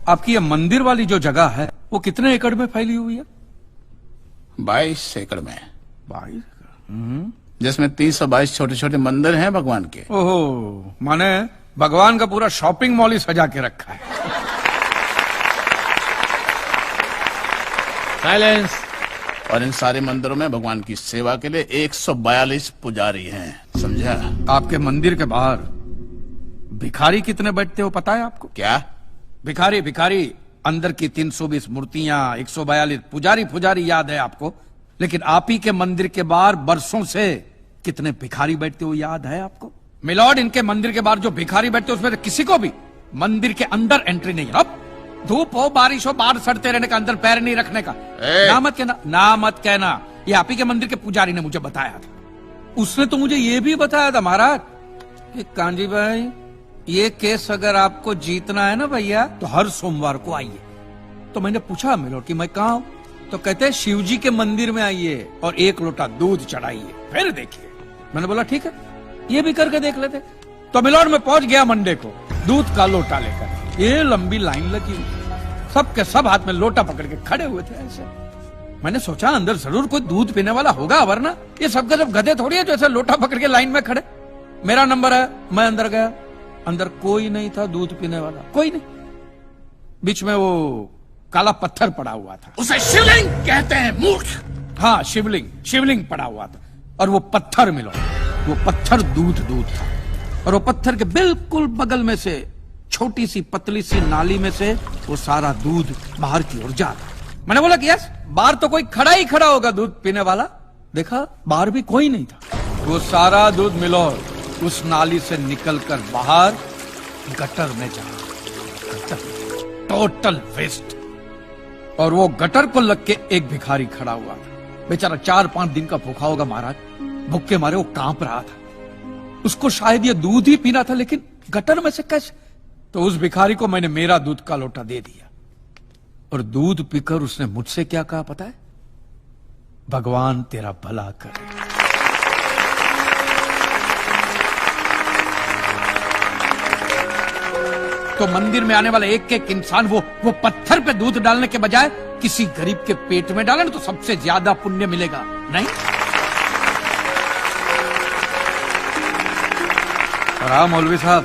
आपकी ये मंदिर वाली जो जगह है वो कितने एकड़ में फैली हुई है? 22 एकड़ में। 22? जिसमें 322 छोटे छोटे मंदिर हैं भगवान के। ओहो, माने भगवान का पूरा शॉपिंग मॉल ही सजा के रखा है। साइलेंस। और इन सारे मंदिरों में भगवान की सेवा के लिए 142 पुजारी हैं, समझा? आपके मंदिर के बाहर भिखारी कितने बैठते हो पता है आपको? क्या? भिखारी अंदर की 320 मूर्तियां, 142 पुजारी याद है आपको, लेकिन आप ही के मंदिर के बाहर बरसों से कितने भिखारी बैठते हो याद है आपको? मिलॉर्ड, इनके मंदिर के बाहर जो भिखारी बैठते हो उसमें किसी को भी मंदिर के अंदर एंट्री नहीं है। अब धूप हो बारिश हो बाहर सड़ते रहने का, अंदर पैर नहीं रखने का। ना मत कहना, ये आप ही के मंदिर के पुजारी ने मुझे बताया था। उसने तो मुझे ये भी बताया था महाराज कि कांजी भाई, ये केस अगर आपको जीतना है ना भैया तो हर सोमवार को आइए। तो मैंने पूछा मिलॉर्ड कि मैं कहाँ हूं? तो कहते हैं शिव जी के मंदिर में आइए और 1 लोटा दूध चढ़ाइए, फिर देखिए। मैंने बोला ठीक है, ये भी करके देख लेते। तो मिलॉर्ड में पहुंच गया मंडे को दूध का लोटा लेकर। ये लंबी लाइन लगी, सबके सब हाथ में लोटा पकड़ के खड़े हुए थे ऐसे। मैंने सोचा अंदर जरूर कोई दूध पीने वाला होगा, वरना ये सबके सब गधे थोड़ी है जो ऐसे लोटा पकड़ के लाइन में खड़े। मेरा नंबर है, मैं अंदर गया, अंदर कोई नहीं था दूध पीने वाला, कोई नहीं। बीच में वो काला पत्थर पड़ा हुआ था, उसे शिवलिंग कहते हैं मूर्ख। हाँ, शिवलिंग पड़ा हुआ था। और वो पत्थर मिलो, वो पत्थर दूध था। और वो पत्थर के बिल्कुल बगल में से छोटी सी पतली सी नाली में से वो सारा दूध बाहर की ओर जा रहा। मैंने बोला कि यस, बाहर तो कोई खड़ा होगा दूध पीने वाला। देखा बाहर भी कोई नहीं था। वो सारा दूध मिलो उस नाली से निकलकर बाहर गटर में जा रहा, टोटल वेस्ट। और वो गटर को लग के एक भिखारी खड़ा हुआ था, बेचारा 4-5 दिन का भूखा होगा महाराज, भूख के मारे वो कांप रहा था। उसको शायद ये दूध ही पीना था, लेकिन गटर में से कैसे? तो उस भिखारी को मैंने मेरा दूध का लोटा दे दिया और दूध पीकर उसने मुझसे क्या कहा पता है? भगवान तेरा भला करे। तो मंदिर में आने वाला एक इंसान वो पत्थर पे दूध डालने के बजाय किसी गरीब के पेट में डाले ना तो सबसे ज्यादा पुण्य मिलेगा, नहीं? और हाँ मौलवी साहब,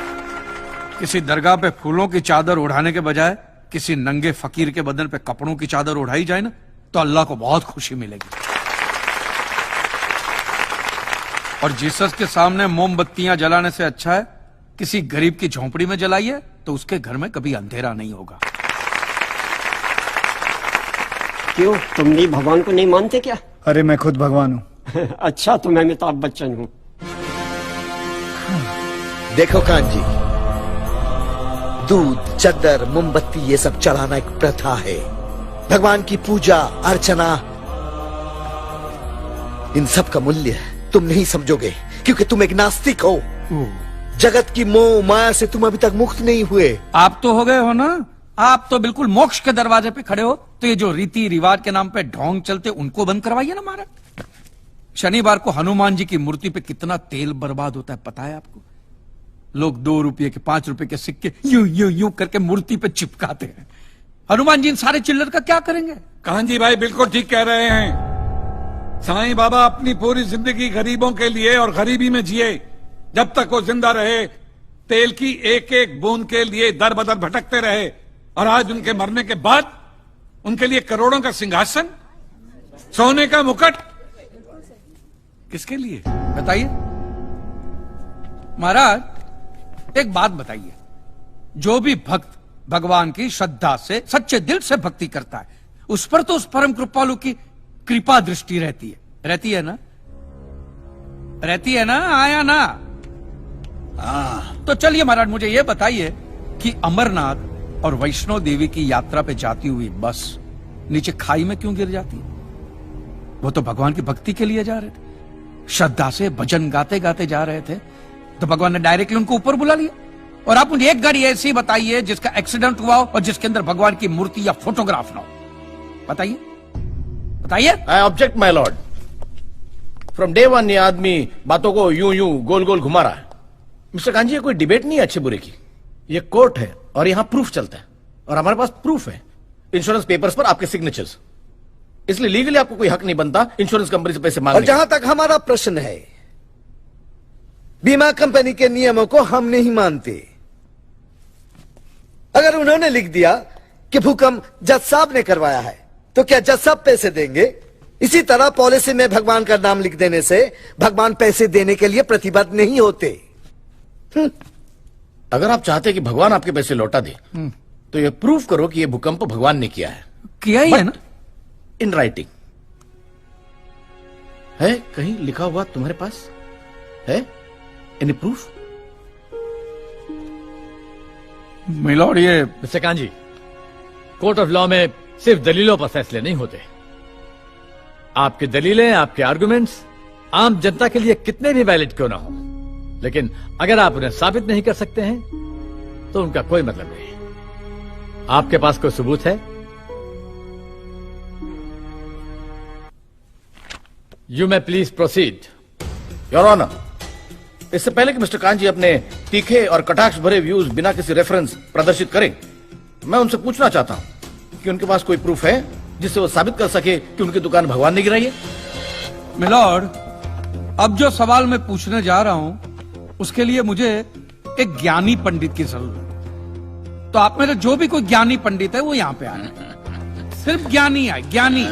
किसी दरगाह पे फूलों की चादर उड़ाने के बजाय किसी नंगे फकीर के बदन पे कपड़ों की चादर उड़ाई जाए ना तो अल्लाह को बहुत खुशी मिलेगी। और जीसस के सामने मोमबत्तियां जलाने से अच्छा है किसी गरीब की झोंपड़ी में जलाइए, तो उसके घर में कभी अंधेरा नहीं होगा। क्यों, तुम भी भगवान को नहीं मानते क्या? अरे मैं खुद भगवान हूँ। अच्छा, तो मैं अमिताभ बच्चन हूँ। देखो कांजी, दूध, चद्दर, मोमबत्ती ये सब चढ़ाना एक प्रथा है। भगवान की पूजा अर्चना, इन सब का मूल्य तुम नहीं समझोगे क्योंकि तुम एक नास्तिक हो। जगत की मोह माया से तुम अभी तक मुक्त नहीं हुए। आप तो हो गए हो ना, आप तो बिल्कुल मोक्ष के दरवाजे पे खड़े हो। तो ये जो रीति रिवाज के नाम पे ढोंग चलते उनको बंद करवाइए ना महाराज। शनिवार को हनुमान जी की मूर्ति पे कितना तेल बर्बाद होता है पता है आपको? लोग 2 रुपये के 5 रुपए के सिक्के यूं करके मूर्ति पे चिपकाते हैं। हनुमान जी इन सारे चिल्लर का क्या करेंगे? कांजी भाई बिल्कुल ठीक कह रहे हैं। साईं बाबा अपनी पूरी जिंदगी गरीबों के लिए और गरीबी में जिए। जब तक वो जिंदा रहे तेल की एक एक बूंद के लिए दर बदर भटकते रहे, और आज उनके मरने के बाद उनके लिए करोड़ों का सिंहासन, सोने का मुकुट, किसके लिए बताइए महाराज। एक बात बताइए, जो भी भक्त भगवान की श्रद्धा से सच्चे दिल से भक्ति करता है उस पर तो उस परम कृपालु की कृपा दृष्टि रहती है ना? रहती है ना? आया ना? तो चलिए महाराज मुझे यह बताइए कि अमरनाथ और वैष्णो देवी की यात्रा पे जाती हुई बस नीचे खाई में क्यों गिर जाती है? वो तो भगवान की भक्ति के लिए जा रहे थे, श्रद्धा से भजन गाते गाते जा रहे थे, तो भगवान ने डायरेक्टली उनको ऊपर बुला लिया। और आप मुझे एक गाड़ी ऐसी बताइए जिसका एक्सीडेंट हुआ हो और जिसके अंदर भगवान की मूर्ति या फोटोग्राफ ना हो। बताइए बताइए। I object my Lord. From day one ये आदमी बातों को यूं गोल गोल घुमा रहा है। मिस्टर कांजी, ये कोई डिबेट नहीं है अच्छे बुरे की, ये कोर्ट है और यहां प्रूफ चलता है। और हमारे पास प्रूफ है, इंश्योरेंस पेपर्स पर आपके सिग्नेचर्स। इसलिए लीगली आपको कोई हक नहीं बनता इंश्योरेंस कंपनी से पैसे और मांगने जहां तक हमारा प्रश्न है, बीमा कंपनी के नियमों को हम नहीं मानते। अगर उन्होंने लिख दिया कि भूकंप जज साहब ने करवाया है, तो क्या जज साहब पैसे देंगे? इसी तरह पॉलिसी में भगवान का नाम लिख देने से भगवान पैसे देने के लिए प्रतिबद्ध नहीं होते। अगर आप चाहते कि भगवान आपके पैसे लौटा दे, तो ये प्रूफ करो कि ये भूकंप भगवान ने किया है, किया ही है ना। इन राइटिंग है, कहीं लिखा हुआ तुम्हारे पास है? Any proof? मिलॉर्ड, ये mister kanji, court of law में सिर्फ दलीलों पर फैसले नहीं होते। आपकी दलीलें, आपके आर्गुमेंट्स आम जनता के लिए कितने भी वैलिड क्यों ना हो, लेकिन अगर आप उन्हें साबित नहीं कर सकते हैं तो उनका कोई मतलब नहीं। आपके पास कोई सबूत है? You may please proceed. Your honour, इससे पहले कि मिस्टर कांजी अपने तीखे और कटाक्ष भरे व्यूज बिना किसी रेफरेंस प्रदर्शित करें, मैं उनसे पूछना चाहता हूं कि उनके पास कोई प्रूफ है जिससे वो साबित कर सके कि उनकी दुकान भगवान ने गिराई है? मिलॉर्ड, अब जो सवाल मैं पूछने जा रहा हूं उसके लिए मुझे एक ज्ञानी पंडित की जरूरत है। तो आप में से जो भी कोई ज्ञानी पंडित है वो यहां पे आए। सिर्फ ज्ञानी है, ज्ञानी।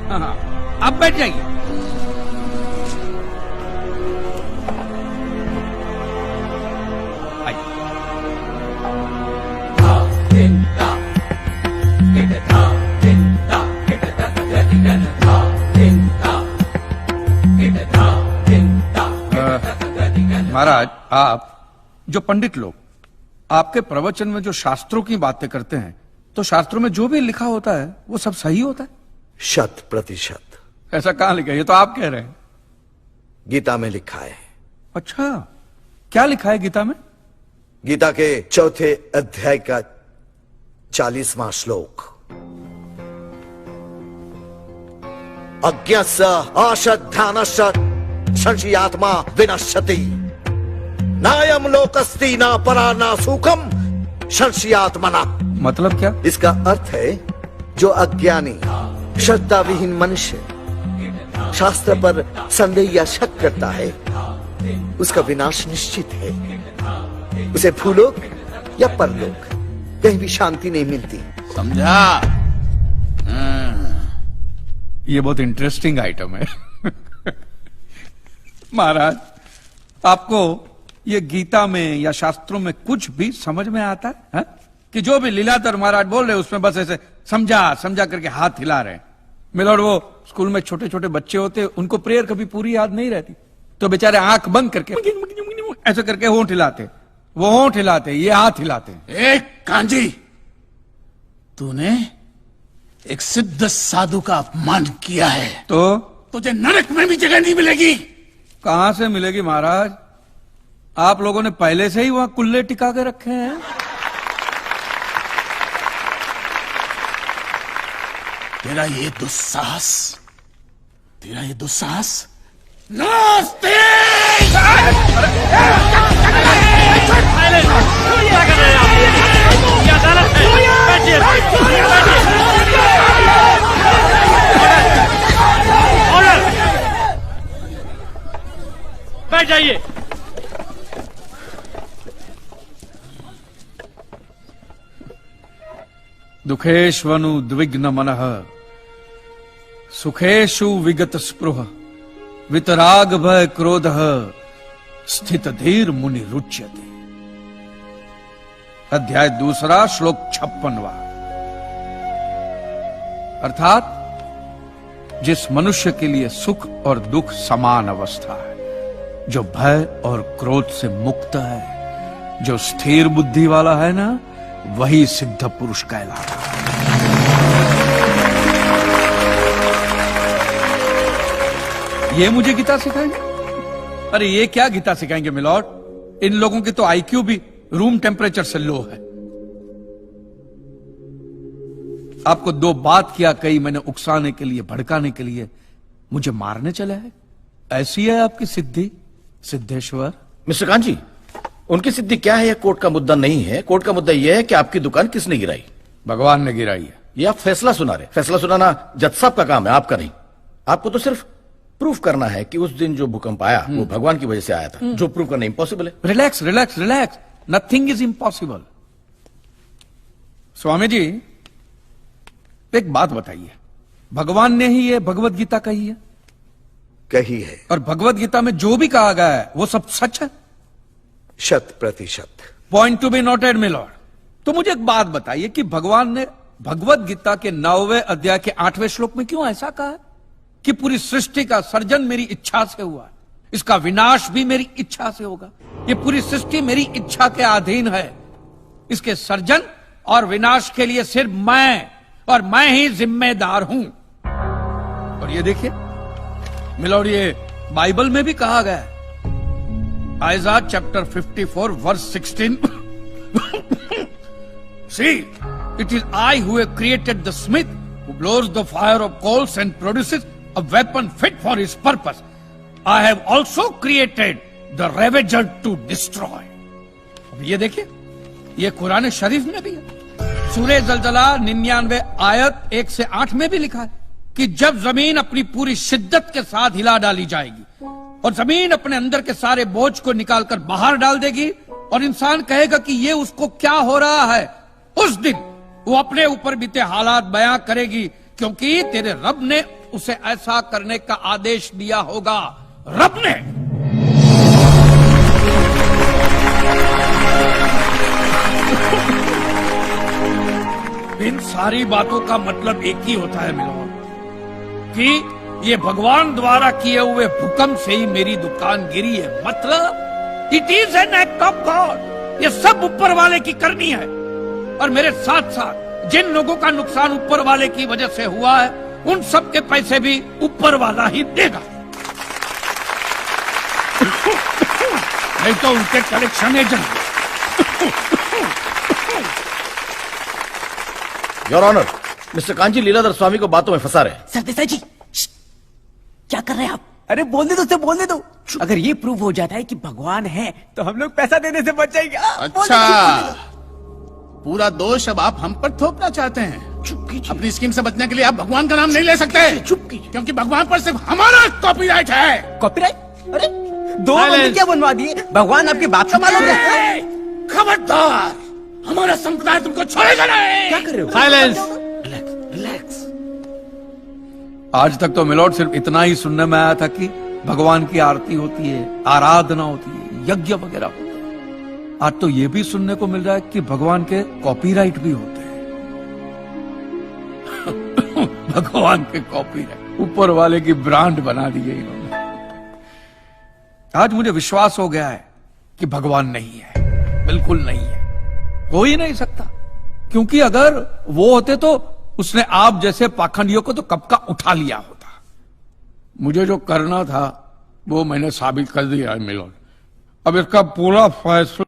हाँ, आप बैठ जाइए। महाराज, आप जो पंडित लोग आपके प्रवचन में जो शास्त्रों की बातें करते हैं, तो शास्त्रों में जो भी लिखा होता है वो सब सही होता है? 100%। ऐसा कहां लिखा है? ये तो आप कह रहे हैं। गीता में लिखा है। अच्छा, क्या लिखा है गीता में? गीता के 4थे अध्याय का 40वां श्लोक, अज्ञस्य अश्रद्धानस्य संशयात्मा विनश्यति, नायम लोकस्ति ना परा ना सुखम संशयात्मना। मतलब क्या? इसका अर्थ है, जो अज्ञानी श्रद्धा विहीन मनुष्य शास्त्र पर संदेह या शक करता है, उसका विनाश निश्चित है। उसे भूलोक या परलोक कहीं भी शांति नहीं मिलती। समझा? ये बहुत इंटरेस्टिंग आइटम है। महाराज, आपको ये गीता में या शास्त्रों में कुछ भी समझ में आता है? कि जो भी लीलाधर महाराज बोल रहे उसमें बस ऐसे समझा समझा करके हाथ हिला रहे हैं। मिलॉर्ड, वो स्कूल में छोटे छोटे बच्चे होते, उनको प्रेयर कभी पूरी याद नहीं रहती, तो बेचारे आंख बंद करके ऐसे करके होंठ हिलाते, वो होंठ हिलाते, ये हाथ हिलाते। एक कांजी, तूने एक सिद्ध साधु का अपमान किया है, तो तुझे नरक में भी जगह नहीं मिलेगी। कहां से मिलेगी महाराज? आप लोगों ने पहले से ही वहां कुल्ले टिका के रखे हैं। तेरा ये दुस्साहस नास्तिक! बैठ जाइए। दुखेष्वनु द्विग्न मनः सुखेषु विगत स्पृह वितराग भय क्रोध स्थित धीर मुनि रुच्यते। अध्याय 2 श्लोक 56वां। अर्थात जिस मनुष्य के लिए सुख और दुख समान अवस्था है, जो भय और क्रोध से मुक्त है, जो स्थिर बुद्धि वाला है ना, वही सिद्ध पुरुष कहलाता है। ये मुझे गीता सिखाएंगे? अरे ये क्या गीता सिखाएंगे मिलॉर्ड? इन लोगों की तो आईक्यू भी रूम टेम्परेचर से लो है। आपको 2 बात किया कही मैंने उकसाने के लिए, भड़काने के लिए, मुझे मारने चले हैं। ऐसी है आपकी सिद्धि सिद्धेश्वर? मिस्टर कांजी, उनकी सिद्धि क्या है, यह कोर्ट का मुद्दा नहीं है। कोर्ट का मुद्दा यह है कि आपकी दुकान किसने गिराई। भगवान ने गिराई है। ये आप फैसला सुना रहे। फैसला सुनाना जज साहब का काम है, आपका नहीं। आपको तो सिर्फ प्रूफ करना है कि उस दिन जो भूकंप आया वो भगवान की वजह से आया था, जो प्रूव करना इम्पॉसिबल है। Relax relax relax, nothing is impossible. Swami ji, एक बात बताइए, भगवान ने ही ये भगवत गीता कही है? कही है। और भगवत गीता में जो भी कहा गया है वो सब सच है? 100%। Point to be noted milord. तो मुझे एक बात बताइए कि भगवान ने भगवत गीता के 9वें अध्याय के 8वें श्लोक में क्यों ऐसा कहा है कि पूरी सृष्टि का सर्जन मेरी इच्छा से हुआ है, इसका विनाश भी मेरी इच्छा से होगा, ये पूरी सृष्टि मेरी इच्छा के अधीन है, इसके सर्जन और विनाश के लिए सिर्फ मैं और मैं ही जिम्मेदार हूं। और ये देखिए मिलॉर्ड, ये बाइबल में भी कहा गया है, Aiza chapter 54 verse 16 See, it is I who have created the smith who blows the fire of coals and produces a weapon fit for his purpose. I have also created the ravager to destroy. अब ये देखिए, ये कुरान शरीफ में भी है। सूरह जलजला 99 आयत 1 से 8 में भी लिखा है कि जब जमीन अपनी पूरी शिद्दत के साथ हिला डाली जाएगी और जमीन अपने अंदर के सारे बोझ को निकालकर बाहर डाल देगी और इंसान कहेगा कि ये उसको क्या हो रहा है, उस दिन वो अपने ऊपर बीते हालात बयां करेगी, क्योंकि तेरे रब ने उसे ऐसा करने का आदेश दिया होगा। रब ने। इन सारी बातों का मतलब एक ही होता है मिलॉर्ड, कि ये भगवान द्वारा किए हुए भूकंप से ही मेरी दुकान गिरी है। मतलब it is an act of God. ये सब ऊपर वाले की करनी है, और मेरे साथ साथ जिन लोगों का नुकसान ऊपर वाले की वजह से हुआ है उन सब के पैसे भी ऊपर वाला ही देगा, नहीं तो उनके collection agent. Your honour, mister Kanchi Leeladhar Swami को बातों में फंसा रहे। सरदेसाई जी, क्या कर रहे हैं आप? अरे बोलने दो, बोलने दो। अगर ये प्रूव हो जाता है कि भगवान है तो हम लोग पैसा देने से बच जाएंगे। अच्छा, पूरा दोष अब आप हम पर थोपना चाहते हैं। अपनी स्कीम से बचने के लिए आप भगवान का नाम नहीं ले सकते, क्योंकि भगवान पर सिर्फ हमारा कॉपीराइट है। कॉपीराइट? अरे 2 मंदिर क्या बनवा दिए? भगवान आपकी बात का मालूम है? खबरदार, हमारा संप्रदाय तुमको छोड़ेगा नहीं। क्या कर रहे हो? साइलेंस। रिलैक्स। आज तक तो मिलॉर्ड सिर्फ इतना ही सुनने में आया था कि भगवान की आरती होती है, आराधना होती है, यज्ञ वगैरह होता है। आज तो ये भी सुनने को मिल रहा है कि भगवान के कॉपीराइट भी होते हैं। भगवान के कॉपीराइट ऊपर वाले की ब्रांड बना दी गई इन्होंने। आज मुझे विश्वास हो गया है कि भगवान नहीं है, बिल्कुल नहीं है, हो ही नहीं सकता, क्योंकि अगर वो होते तो उसने आप जैसे पाखंडियों को तो कब का उठा लिया होता। मुझे जो करना था वो मैंने साबित कर दिया है मिलॉर्ड। अब इसका पूरा फैसला